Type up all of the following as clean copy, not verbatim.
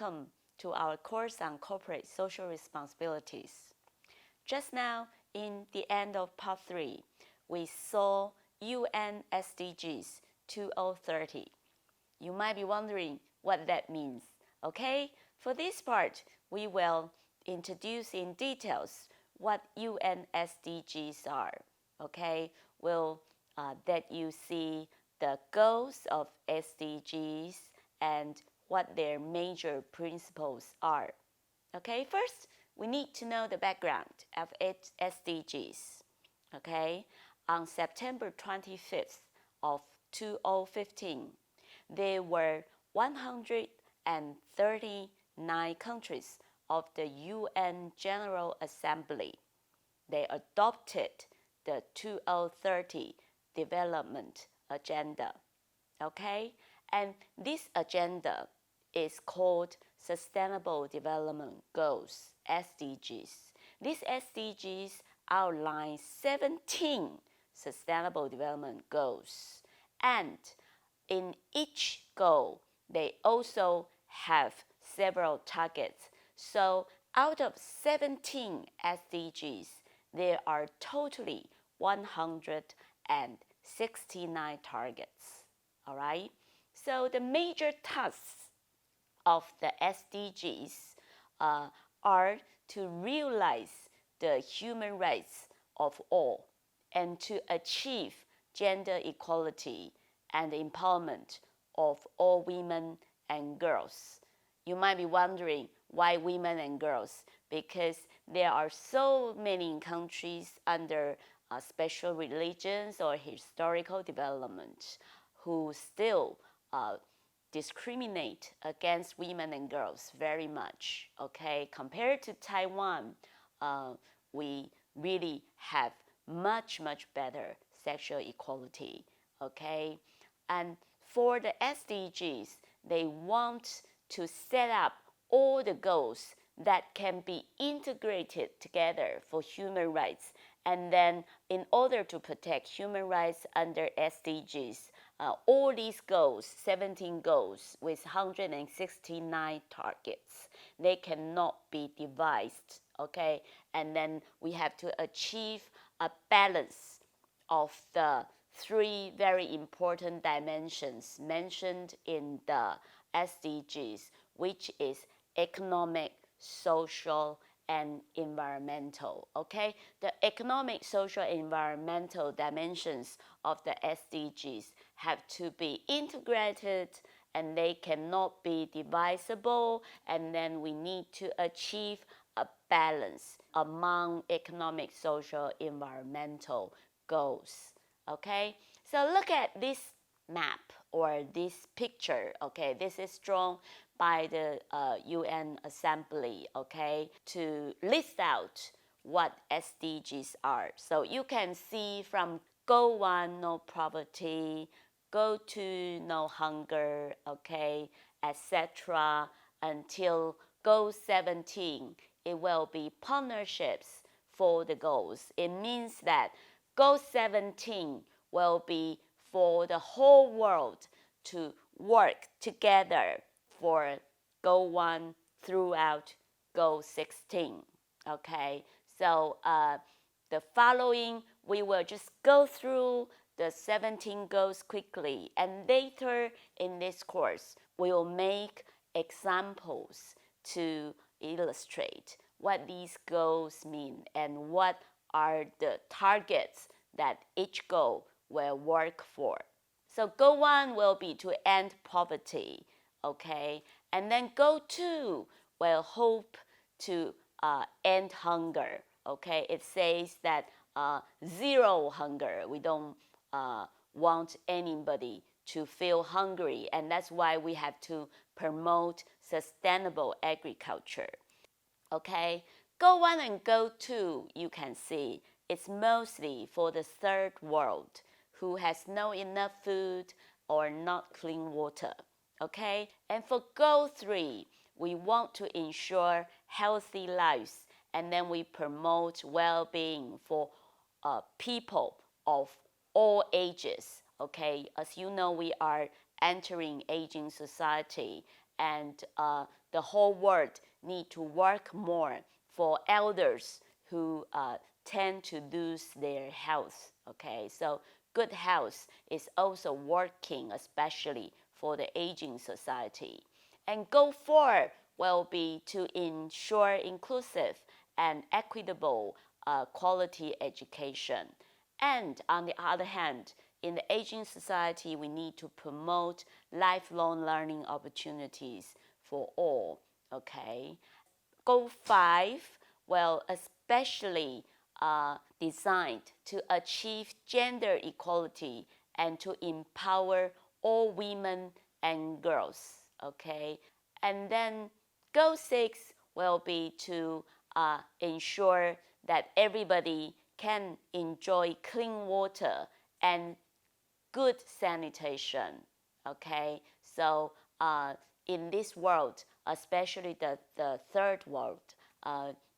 welcome to our course on corporate social responsibilities. Just now, in the end of part 3, we saw UN SDGs 2030. You might be wondering what that means. Okay, for this part, we will introduce in details what UN SDGs are. Okay, we'll let you see the goals of SDGs and what their major principles are. Okay, first, we need to know the background of SDGs. Okay, on September 25th of 2015, there were 139 countries of the UN General Assembly. They adopted the 2030 Development Agenda. Okay, and this agenda is called Sustainable Development Goals, SDGs. These SDGs outline 17 Sustainable Development Goals, and in each goal, they also have several targets. So out of 17 SDGs, there are totally 169 targets. All right? So the major tasks of the SDGs are to realize the human rights of all and to achieve gender equality and empowerment of all women and girls. You might be wondering why women and girls, because there are so many countries under special religions or historical development who still discriminate against women and girls very much. Okay, compared to Taiwan, we really have much better sexual equality. Okay, and for the SDGs, they want to set up all the goals that can be integrated together for human rights. And then in order to protect human rights under SDGs, all these goals, 17 goals with 169 targets, they cannot be devised, okay? And then we have to achieve a balance of the 3 very important dimensions mentioned in the SDGs, which is economic, social, and environmental. Okay, the economic, social, environmental dimensions of the SDGs have to be integrated, and they cannot be divisible, and then we need to achieve a balance among economic, social, environmental goals. Okay, so look at this map or this picture. Okay, this is drawn by the UN Assembly, okay, to list out what SDGs are. So you can see from Goal 1, no poverty, Goal 2, no hunger, okay, etc. until Goal 17, it will be partnerships for the goals. It means that Goal 17 will be for the whole world to work together for Goal 1 throughout Goal 16. Okay, so the following, we will just go through the 17 goals quickly, and later in this course, we will make examples to illustrate what these goals mean and what are the targets that each goal will work for. So Goal 1 will be to end poverty, okay? And then Goal 2 will hope to end hunger, okay? It says that zero hunger. We don't want anybody to feel hungry, and that's why we have to promote sustainable agriculture. Okay, Goal 1 and Goal 2, you can see, it's mostly for the third world who has no enough food or not clean water. Okay, and for Goal 3, we want to ensure healthy lives, and then we promote well-being for people of all ages. Okay, as you know, we are entering aging society, and the whole world need to work more for elders who tend to lose their health. Okay, so good health is also working, especially for the aging society. And goal 4 will be to ensure inclusive and equitable quality education. And on the other hand, in the aging society, we need to promote lifelong learning opportunities for all. Okay. Goal 5, well, especially designed to achieve gender equality and to empower all women and girls. Okay. And then goal 6 will be to ensure that everybody can enjoy clean water and good sanitation. Okay, so in this world, especially the third world,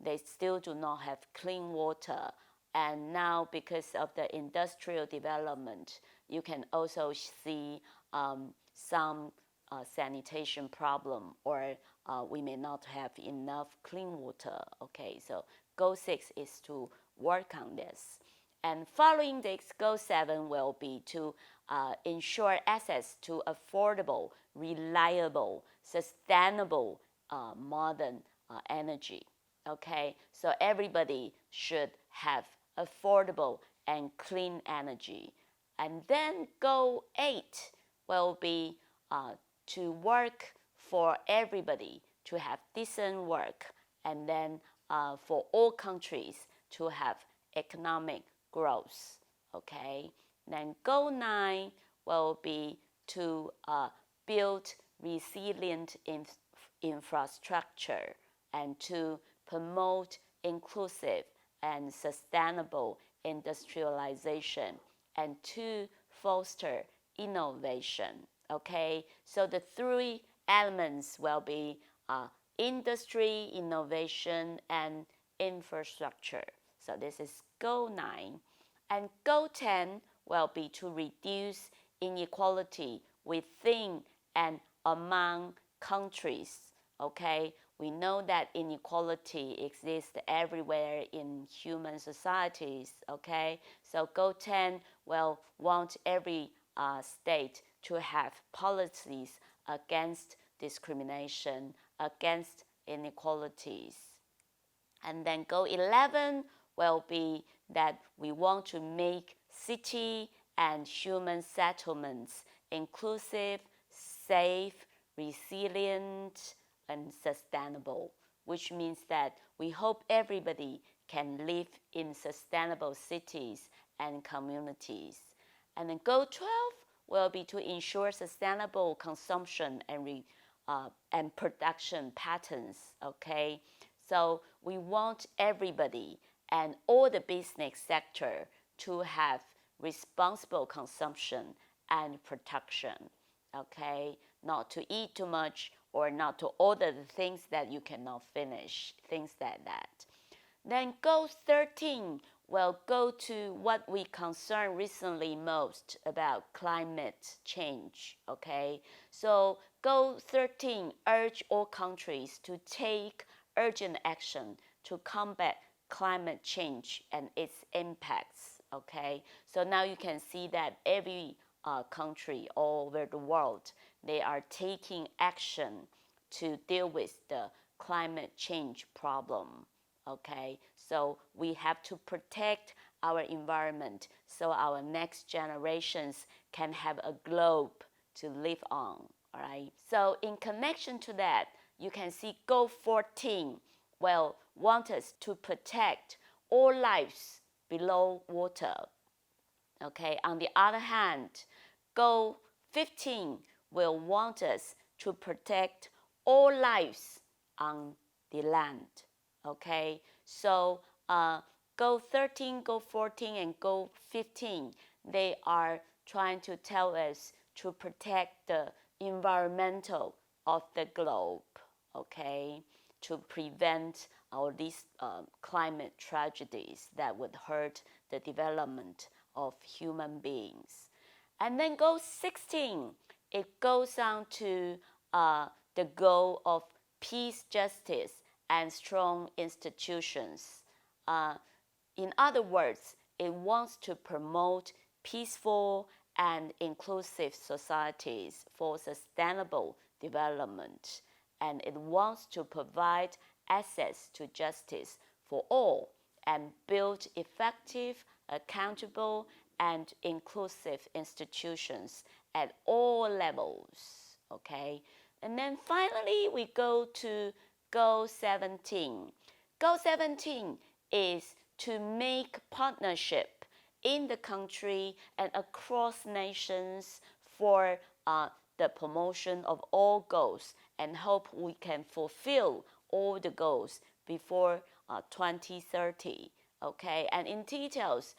they still do not have clean water. And now, because of the industrial development, you can also see some sanitation problem, or we may not have enough clean water. Okay, so goal 6 is to work on this. And following this, goal 7 will be to ensure access to affordable, reliable, sustainable, modern energy. Okay, so everybody should have affordable and clean energy. And then goal 8 will be to work for everybody to have decent work, and then for all countries to have economic growth. Okay, then goal 9 will be to build resilient infrastructure and to promote inclusive and sustainable industrialization and to foster innovation. Okay, so the 3 elements will be industry, innovation, and infrastructure. So this is goal 9. And goal 10 will be to reduce inequality within and among countries. Okay, we know that inequality exists everywhere in human societies. Okay, so goal 10 will want every state to have policies against discrimination, against inequalities. And then goal 11 will be that we want to make city and human settlements inclusive, safe, resilient, and sustainable, which means that we hope everybody can live in sustainable cities and communities. And then goal 12 will be to ensure sustainable consumption and production patterns. Okay, so we want everybody and all the business sector to have responsible consumption and production. Okay, not to eat too much or not to order the things that you cannot finish, things like that. Then goal 13 will go to what we concern recently most about climate change. Okay, so goal 13 urge all countries to take urgent action to combat climate change and its impacts. Okay, so now you can see that every country all over the world, they are taking action to deal with the climate change problem. Okay, so we have to protect our environment so our next generations can have a globe to live on. All right, so in connection to that, you can see goal 14 will want us to protect all lives below water. Okay, on the other hand, goal 15 will want us to protect all lives on the land. Okay, so goal 13, goal 14, and goal 15, they are trying to tell us to protect the environmental of the globe. Okay, to prevent all these climate tragedies that would hurt the development of human beings. And then goal 16, it goes on to the goal of peace, justice, and strong institutions. In other words, it wants to promote peaceful and inclusive societies for sustainable development, and it wants to provide access to justice for all and build effective, accountable, and inclusive institutions at all levels, okay? And then finally, we go to Goal 17. Goal 17 is to make partnership in the country and across nations for the promotion of all goals, and hope we can fulfill all the goals before 2030. Okay, and in details,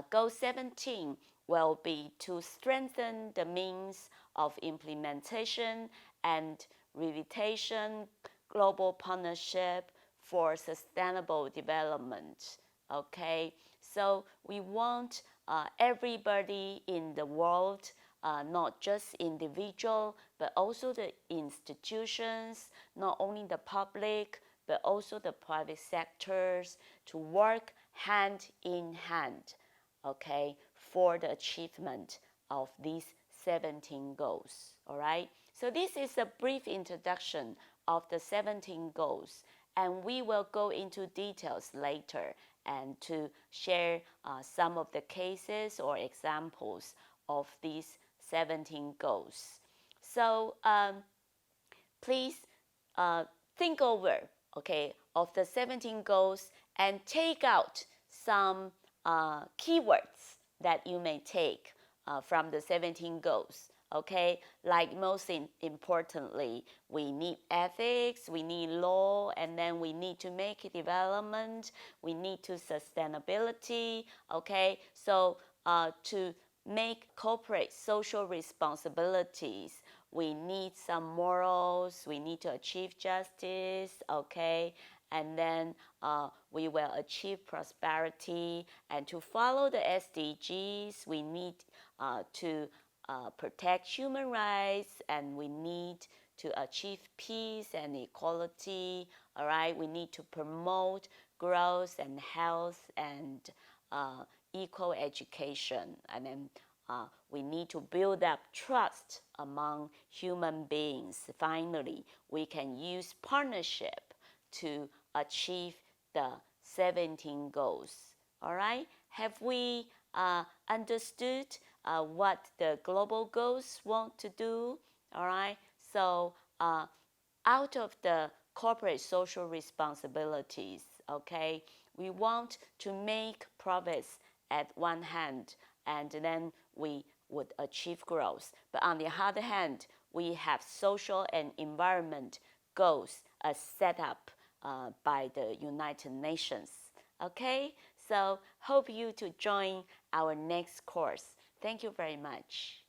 Goal 17 will be to strengthen the means of implementation and revitalization global partnership for sustainable development. Okay, so we want everybody in the world, not just individual, but also the institutions, not only the public, but also the private sectors, to work hand in hand, okay, for the achievement of these 17 goals, all right? So this is a brief introduction of the 17 goals, and we will go into details later and to share some of the cases or examples of these 17 goals. So please think over, okay, of the 17 goals and take out some keywords that you may take from the 17 goals. Okay, like most importantly, we need ethics, we need law, and then we need to make development, we need to sustainability. Okay, so to make corporate social responsibilities, we need some morals, we need to achieve justice, okay, and then we will achieve prosperity. And to follow the SDGs, we need to protect human rights, and we need to achieve peace and equality, all right? We need to promote growth and health and equal education, and then we need to build up trust among human beings. Finally, we can use partnership to achieve the 17 goals, all right? Have we understood what the global goals want to do, all right? So out of the corporate social responsibilities, okay, we want to make progress at one hand, and then we would achieve growth. But on the other hand, we have social and environment goals set up by the United Nations. Okay, so hope you to join our next course. Thank you very much.